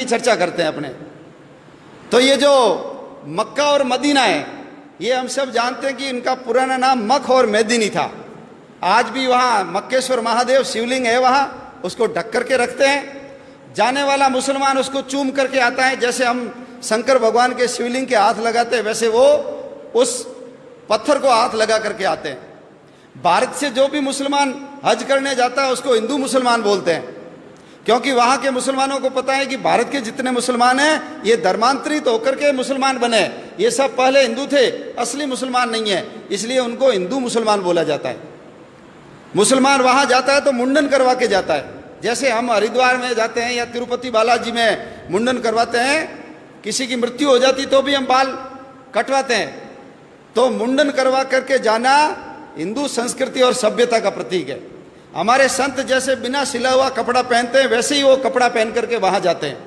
की चर्चा करते हैं अपने। तो ये जो मक्का और मदीना है, ये हम सब जानते हैं कि इनका पुराना नाम मख और मेदिनी था। आज भी वहाँ मक्केश्वर महादेव शिवलिंग है, वहाँ उसको ढक करके रखते हैं। जाने वाला मुसलमान उसको चूम करके आता है, जैसे हम शंकर भगवान के शिवलिंग के हाथ लगाते हैं वैसे वो उस पत्थर को हाथ लगा करके आते हैं। भारत से जो भी मुसलमान हज करने जाता है उसको हिंदू मुसलमान बोलते हैं, क्योंकि वहाँ के मुसलमानों को पता है कि भारत के जितने मुसलमान हैं ये धर्मांतरित होकर के मुसलमान बने, ये सब पहले हिंदू थे, असली मुसलमान नहीं है, इसलिए उनको हिंदू मुसलमान बोला जाता है। मुसलमान वहाँ जाता है तो मुंडन करवा के जाता है, जैसे हम हरिद्वार में जाते हैं या तिरुपति बालाजी में मुंडन करवाते हैं, किसी की मृत्यु हो जाती तो भी हम बाल कटवाते हैं। तो मुंडन करवा करके जाना हिंदू संस्कृति और सभ्यता का प्रतीक है। हमारे संत जैसे बिना सिला हुआ कपड़ा पहनते हैं वैसे ही वो कपड़ा पहन करके वहां जाते हैं,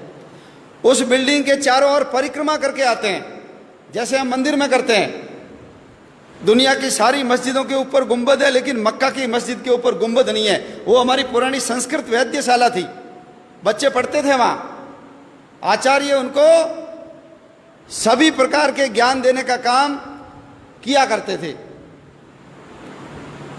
उस बिल्डिंग के चारों ओर परिक्रमा करके आते हैं, जैसे हम मंदिर में करते हैं। दुनिया की सारी मस्जिदों के ऊपर गुंबद है, लेकिन मक्का की मस्जिद के ऊपर गुंबद नहीं है। वो हमारी पुरानी संस्कृत वैद्यशाला थी, बच्चे पढ़ते थे वहां, आचार्य उनको सभी प्रकार के ज्ञान देने का काम किया करते थे।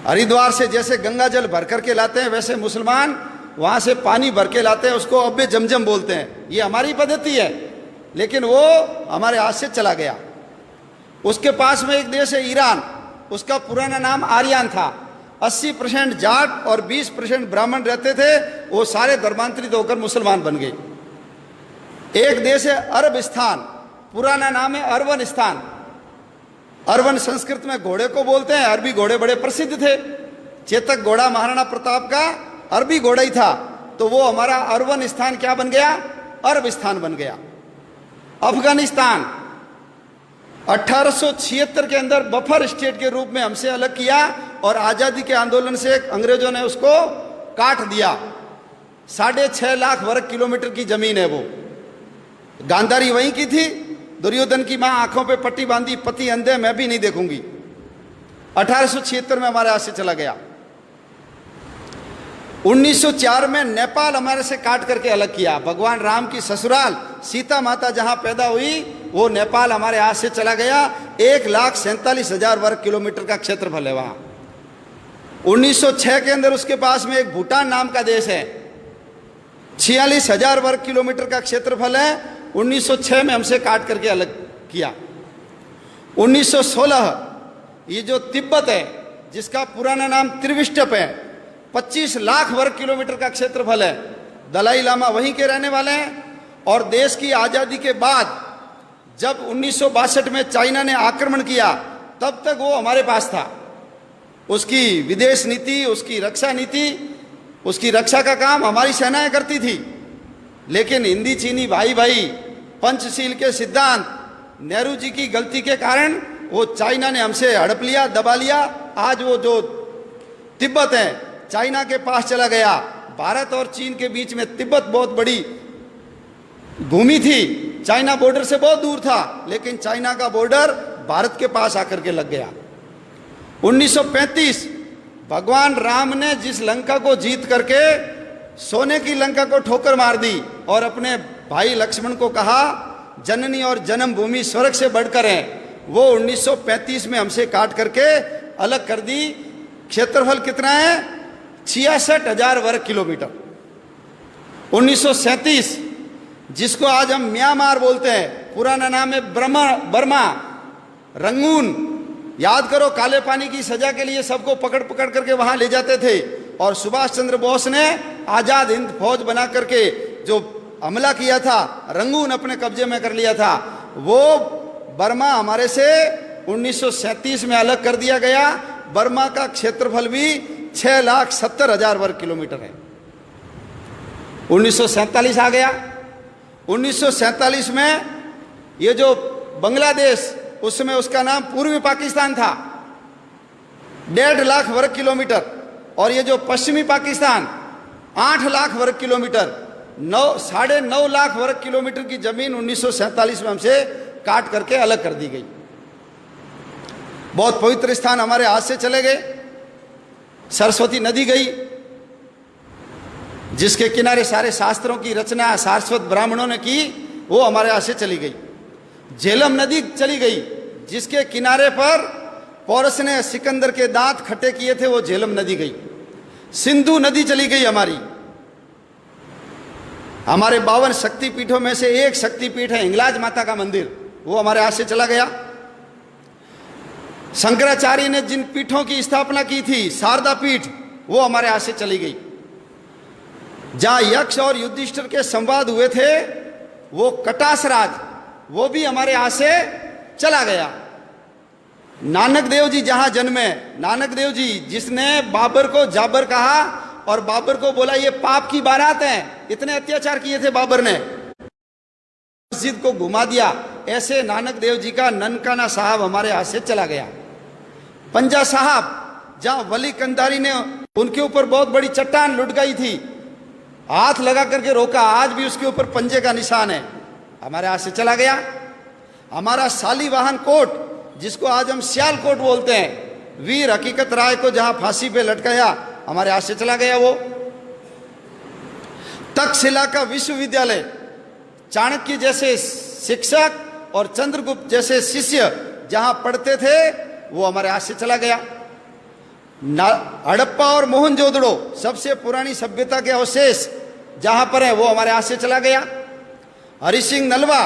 हरिद्वार से जैसे गंगा जल भर करके लाते हैं वैसे मुसलमान वहां से पानी भर के लाते हैं, उसको अब्बे जमजम बोलते हैं। ये हमारी पद्धति है, लेकिन वो हमारे हाथ से चला गया। उसके पास में एक देश है ईरान, उसका पुराना नाम आर्यन था। 80% जाट और 20% ब्राह्मण रहते थे, वो सारे धर्मांतरित होकर मुसलमान बन गए। एक देश है अरबिस्तान, पुराना नाम है अरवनिस्तान। अरवन संस्कृत में घोड़े को बोलते हैं, अरबी घोड़े बड़े प्रसिद्ध थे। चेतक घोड़ा महाराणा प्रताप का अरबी घोड़ा ही था, तो वो हमारा अरवनिस्तान क्या बन गया, अरबिस्तान बन गया। अफगानिस्तान 1876 के अंदर बफर स्टेट के रूप में हमसे अलग किया और आजादी के आंदोलन से अंग्रेजों ने उसको काट दिया। 6.5 लाख वर्ग किलोमीटर की जमीन है वो। गांधारी वहीं की थी, दुर्योधन की मां आंखों पे पट्टी बांधी, पति अंधे, मैं भी नहीं देखूंगी। 1876 में हमारे हाथ से चला गया। 1904 में नेपाल हमारे से काट करके अलग किया। भगवान राम की ससुराल सीता माता जहां पैदा हुई वो नेपाल हमारे हाथ से चला गया। 1,47,000 वर्ग किलोमीटर का क्षेत्रफल है वहां। 1906 के अंदर उसके पास में एक भूटान नाम का देश है, 46,000 वर्ग किलोमीटर का क्षेत्रफल है। 1906 में हमसे काट करके अलग किया। 1916 ये जो तिब्बत है, जिसका पुराना नाम त्रिविष्टप है, 25 लाख वर्ग किलोमीटर का क्षेत्रफल है। दलाई लामा वहीं के रहने वाले हैं। और देश की आज़ादी के बाद जब 1962 में चाइना ने आक्रमण किया, तब तक वो हमारे पास था। उसकी विदेश नीति, उसकी रक्षा नीति, उसकी रक्षा का काम हमारी सेनाएं करती थी। लेकिन हिंदी चीनी भाई भाई पंचशील के सिद्धांत, नेहरू जी की गलती के कारण वो चाइना ने हमसे हड़प लिया, दबा लिया। आज वो जो तिब्बत है चाइना के पास चला गया। भारत और चीन के बीच में तिब्बत बहुत बड़ी भूमि थी, चाइना बॉर्डर से बहुत दूर था, लेकिन चाइना का बॉर्डर भारत के पास आकर के लग गया। 1935 भगवान राम ने जिस लंका को जीत करके सोने की लंका को ठोकर मार दी और अपने भाई लक्ष्मण को कहा जननी और जन्मभूमि स्वर्ग से बढ़कर है, वो 1935 में हमसे काट करके अलग कर दी। क्षेत्रफल कितना है, 66,000 वर्ग किलोमीटर। 1937 जिसको आज हम म्यांमार बोलते हैं, पुराना नाम है बर्मा, रंगून। याद करो, काले पानी की सजा के लिए सबको पकड़ पकड़ करके वहां ले जाते थे और सुभाष चंद्र बोस ने आजाद हिंद फौज बना करके जो हमला किया था, रंगून अपने कब्जे में कर लिया था। वो बर्मा हमारे से 1937 में अलग कर दिया गया। बर्मा का क्षेत्रफल भी 6,70,000 वर्ग किलोमीटर है। 1947 आ गया। 1947 में ये जो बांग्लादेश, उस समय उसका नाम पूर्वी पाकिस्तान था, 1.5 लाख वर्ग किलोमीटर। और ये जो पश्चिमी पाकिस्तान 8 लाख वर्ग किलोमीटर, 9.5 लाख वर्ग किलोमीटर की जमीन 1947 में हमसे काट करके अलग कर दी गई। बहुत पवित्र स्थान हमारे हाथ से चले गए। सरस्वती नदी गई, जिसके किनारे सारे शास्त्रों की रचना सारस्वत ब्राह्मणों ने की, वो हमारे यहाँ से चली गई। झेलम नदी चली गई, जिसके किनारे पर पौरस ने सिकंदर के दांत खट्टे किए थे, वो झेलम नदी गई। सिंधु नदी चली गई हमारी। हमारे 52 शक्तिपीठों में से एक शक्तिपीठ है हिंगलाज माता का मंदिर, वो हमारे हाथ से चला गया। शंकराचार्य ने जिन पीठों की स्थापना की थी, शारदा पीठ, वो हमारे हाथ से चली गई। जहां यक्ष और युधिष्ठिर के संवाद हुए थे, वो कटास राज, वो भी हमारे हाथ से चला गया। नानक देव जी जहां जन्मे, नानक देव जी जिसने बाबर को जाबर कहा और बाबर को बोला ये पाप की बारात है, इतने अत्याचार किए थे बाबर ने, मस्जिद को घुमा दिया, ऐसे नानक देव जी का ननकाना साहब हमारे हाथ से चला गया। पंजा साहब, जहां वली कंधारी ने उनके ऊपर बहुत बड़ी चट्टान लुढ़काई थी, हाथ लगा करके रोका, आज भी उसके ऊपर पंजे का निशान है, हमारे हाथ से चला गया। हमारा शालीवाहन कोट, जिसको आज हम सियालकोट बोलते हैं, वीर हकीकत राय को जहां फांसी पे लटकाया, हमारे हाथ से चला गया वो। तक्षशिला का विश्वविद्यालय, चाणक्य जैसे शिक्षक और चंद्रगुप्त जैसे शिष्य जहां पढ़ते थे, वो हमारे हाथ से चला गया। हड़प्पा और मोहनजोदड़ो, सबसे पुरानी सभ्यता के अवशेष जहां पर है, वो हमारे हाथ से चला गया। हरि सिंह नलवा,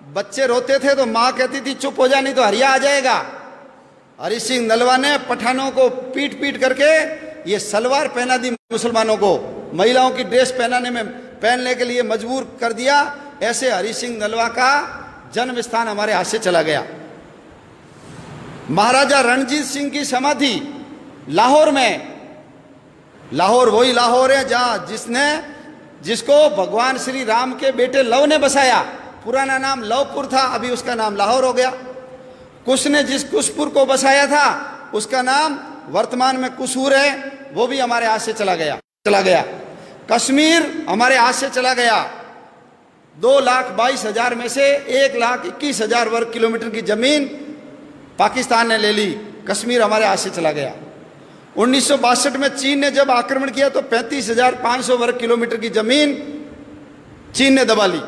बच्चे रोते थे तो मां कहती थी चुप हो जा नहीं तो हरिया आ जाएगा। हरि सिंह नलवा ने पठानों को पीट पीट करके ये सलवार पहना दी, मुसलमानों को महिलाओं की ड्रेस पहनने के लिए मजबूर कर दिया। ऐसे हरि सिंह नलवा का जन्म स्थान हमारे हाथ से चला गया। महाराजा रणजीत सिंह की समाधि लाहौर में, लाहौर वही लाहौर है जहां जिसको भगवान श्री राम के बेटे लव ने बसाया। पुराना नाम लवपुर था, अभी उसका नाम लाहौर हो गया। कुश ने जिस कुशपुर को बसाया था, उसका नाम वर्तमान में कुसूर है, वो भी हमारे हाथ से चला गया। कश्मीर हमारे हाथ से चला गया। 2,22,000 में से 1,21,000 वर्ग किलोमीटर की जमीन पाकिस्तान ने ले ली, कश्मीर हमारे हाथ से चला गया। 1962 में चीन ने जब आक्रमण किया तो 35,500 वर्ग किलोमीटर की जमीन चीन ने दबा ली।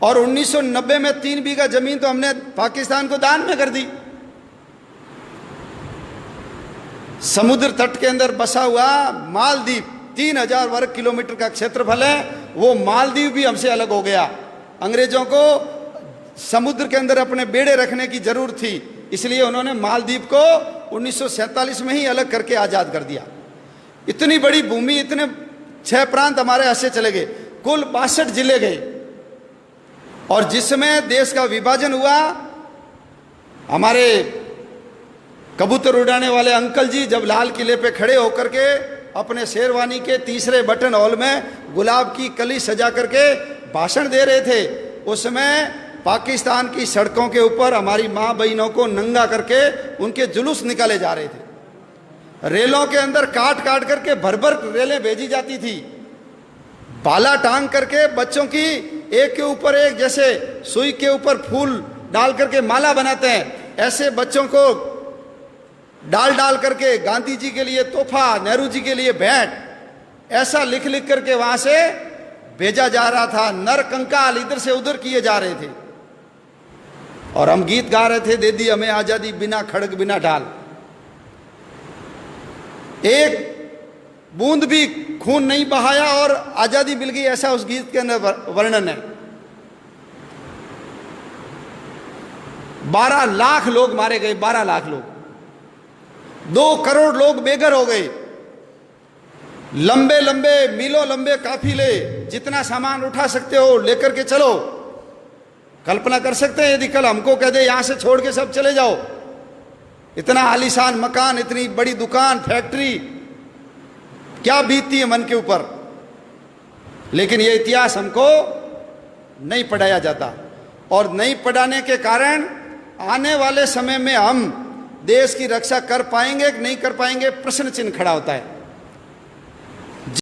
और 1990 में 3 बीघा जमीन तो हमने पाकिस्तान को दान में कर दी। समुद्र तट के अंदर बसा हुआ मालदीव 3,000 वर्ग किलोमीटर का क्षेत्रफल है, वो मालदीव भी हमसे अलग हो गया। अंग्रेजों को समुद्र के अंदर अपने बेड़े रखने की जरूरत थी, इसलिए उन्होंने मालदीव को 1947 में ही अलग करके आजाद कर दिया। इतनी बड़ी भूमि, इतने 6 प्रांत हमारे हाथ से चले गए, कुल 62 जिले गए। और जिस समय देश का विभाजन हुआ, हमारे कबूतर उड़ाने वाले अंकल जी जब लाल किले पे खड़े होकर के अपने शेरवानी के तीसरे बटन हॉल में गुलाब की कली सजा करके भाषण दे रहे थे, उस समय पाकिस्तान की सड़कों के ऊपर हमारी माँ बहनों को नंगा करके उनके जुलूस निकाले जा रहे थे। रेलों के अंदर काट काट करके भर भर रेलें भेजी जाती थी, भाला टांग करके बच्चों की एक के ऊपर एक, जैसे सुई के ऊपर फूल डाल करके माला बनाते हैं, ऐसे बच्चों को डाल डाल करके गांधी जी के लिए तोहफा, नेहरू जी के लिए भेंट, ऐसा लिख लिख करके वहां से भेजा जा रहा था। नर कंकाल इधर से उधर किए जा रहे थे और हम गीत गा रहे थे, दे दी हमें आजादी बिना खड़ग बिना ढाल। एक बूंद भी खून नहीं बहाया और आजादी मिल गई, ऐसा उस गीत के अंदर वर्णन है। 12 लाख लोग मारे गए, 12 लाख लोग, 2 करोड़ लोग बेघर हो गए। लंबे लंबे मीलों लंबे काफिले, जितना सामान उठा सकते हो लेकर के चलो। कल्पना कर सकते हैं यदि कल हमको कह दे यहां से छोड़ के सब चले जाओ, इतना आलीशान मकान, इतनी बड़ी दुकान, फैक्ट्री, क्या बीतती है मन के ऊपर। लेकिन यह इतिहास हमको नहीं पढ़ाया जाता, और नहीं पढ़ाने के कारण आने वाले समय में हम देश की रक्षा कर पाएंगे कि नहीं कर पाएंगे, प्रश्न चिन्ह खड़ा होता है।